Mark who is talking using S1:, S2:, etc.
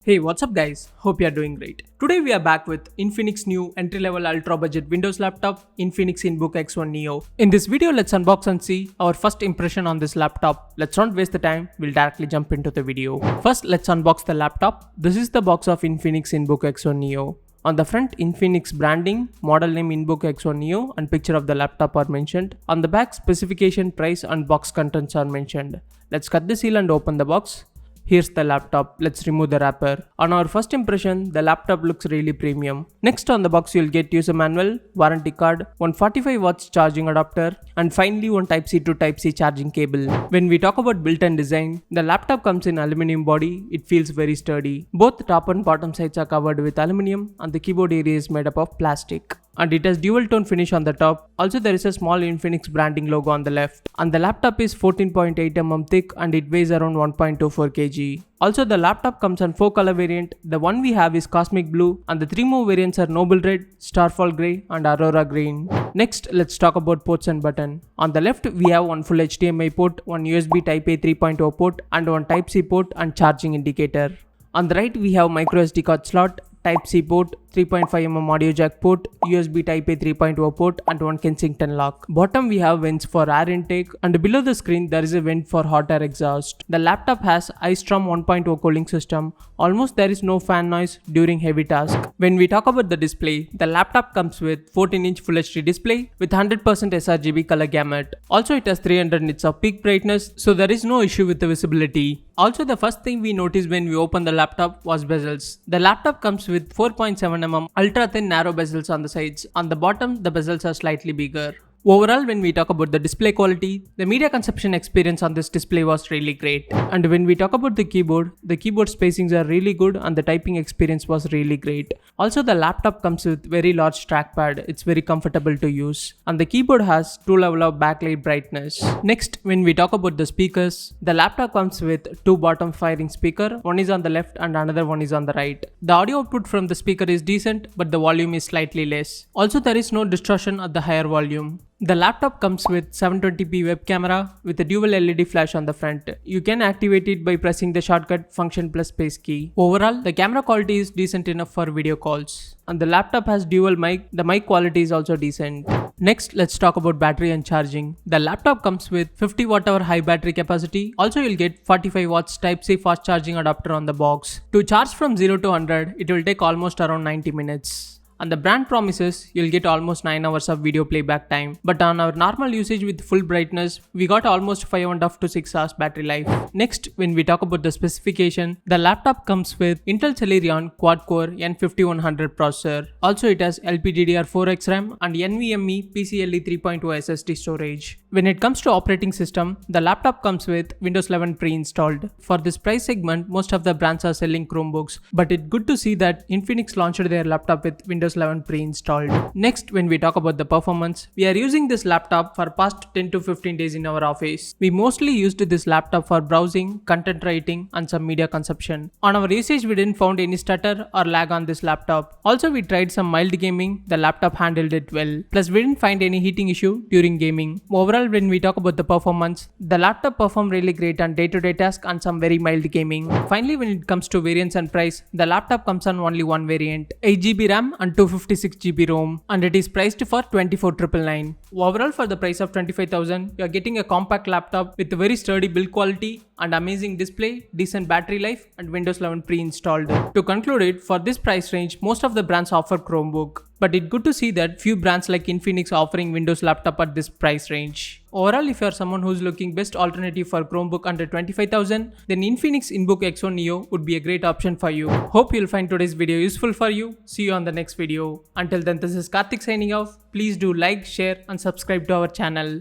S1: Hey, what's up guys? Hope you are doing great. Today we are back with Infinix new entry-level ultra-budget Windows laptop, Infinix INbook X1 Neo. In this video, let's unbox and see our first impression on this laptop. Let's not waste the time, we'll directly jump into the video. First, let's unbox the laptop. This is the box of Infinix INbook X1 Neo. On the front, Infinix branding, model name INbook X1 Neo and picture of the laptop are mentioned. On the back, specification, price and box contents are mentioned. Let's cut the seal and open the box. Here's the laptop. Let's remove the wrapper. On our first impression, the laptop looks really premium. Next on the box you'll get user manual, warranty card, one 45 watts charging adapter and finally one Type-C to Type-C charging cable. When we talk about built-in design, the laptop comes in aluminum body. It feels very sturdy. Both the top and bottom sides are covered with aluminum and the keyboard area is made up of plastic. And it has dual tone finish on the top. Also there is a small Infinix branding logo on the left. And the laptop is 14.8 mm thick and it weighs around 1.24 kg. Also the laptop comes on 4 color variant. The one we have is Cosmic Blue and the 3 more variants are Noble Red, Starfall Grey and Aurora Green. Next let's talk about ports and button. On the left we have one full HDMI port, one USB Type-A 3.0 port and one Type-C port and charging indicator. On the right we have micro SD card slot, Type-C port, 3.5mm audio jack port, USB Type-A 3.0 port and one Kensington lock. Bottom we have vents for air intake and below the screen there is a vent for hot air exhaust. The laptop has iStorm 1.0 cooling system. Almost there is no fan noise during heavy task. When we talk about the display, the laptop comes with 14-inch Full HD display with 100% sRGB color gamut. Also it has 300 nits of peak brightness, so there is no issue with the visibility. Also the first thing we noticed when we opened the laptop was bezels. The laptop comes with 4.7mm ultra thin narrow bezels on the sides. On the bottom, the bezels are slightly bigger. Overall, when we talk about the display quality, the media consumption experience on this display was really great. And when we talk about the keyboard spacings are really good and the typing experience was really great. Also, the laptop comes with very large trackpad. It's very comfortable to use. And the keyboard has 2 level of backlight brightness. Next, when we talk about the speakers, the laptop comes with 2 bottom firing speaker. One is on the left and another one is on the right. The audio output from the speaker is decent, but the volume is slightly less. Also, there is no distortion at the higher volume. The laptop comes with 720p web camera with a dual LED flash on the front. You can activate it by pressing the shortcut function plus space key. Overall, the camera quality is decent enough for video calls. And the laptop has dual mic. The mic quality is also decent. Next, let's talk about battery and charging. The laptop comes with 50 Wh high battery capacity. Also, you'll get 45 watts Type-C fast charging adapter on the box. To charge from 0 to 100, it will take almost around 90 minutes. And the brand promises you'll get almost 9 hours of video playback time. But on our normal usage with full brightness, we got almost 5.5 to 6 hours battery life. Next, when we talk about the specification, the laptop comes with Intel Celeron quad-core N5100 processor. Also, it has LPDDR4X RAM and NVMe PCIe 3.0 SSD storage. When it comes to operating system, the laptop comes with Windows 11 pre-installed. For this price segment, most of the brands are selling Chromebooks, but it's good to see that Infinix launched their laptop with Windows 11 pre-installed. Next, when we talk about the performance, we are using this laptop for past 10 to 15 days in our office. We mostly used this laptop for browsing, content writing and some media consumption. On our usage, we didn't found any stutter or lag on this laptop. Also, we tried some mild gaming. The laptop handled it well. Plus, we didn't find any heating issue during gaming. Overall, when we talk about the performance, the laptop performed really great on day-to-day tasks and some very mild gaming. Finally, when it comes to variants and price, the laptop comes on only one variant, 8GB RAM and 256GB ROM, and it is priced for 24,999. Overall, for the price of 25,000, you are getting a compact laptop with a very sturdy build quality and amazing display, decent battery life and Windows 11 pre-installed. To conclude it, for this price range, most of the brands offer Chromebook. But it's good to see that few brands like Infinix offering Windows laptop at this price range. Overall, if you are someone who's looking best alternative for Chromebook under 25,000, then Infinix INbook X1 Neo would be a great option for you. Hope you'll find today's video useful for you. See you on the next video. Until then, this is Karthik signing off. Please do like, share and subscribe to our channel.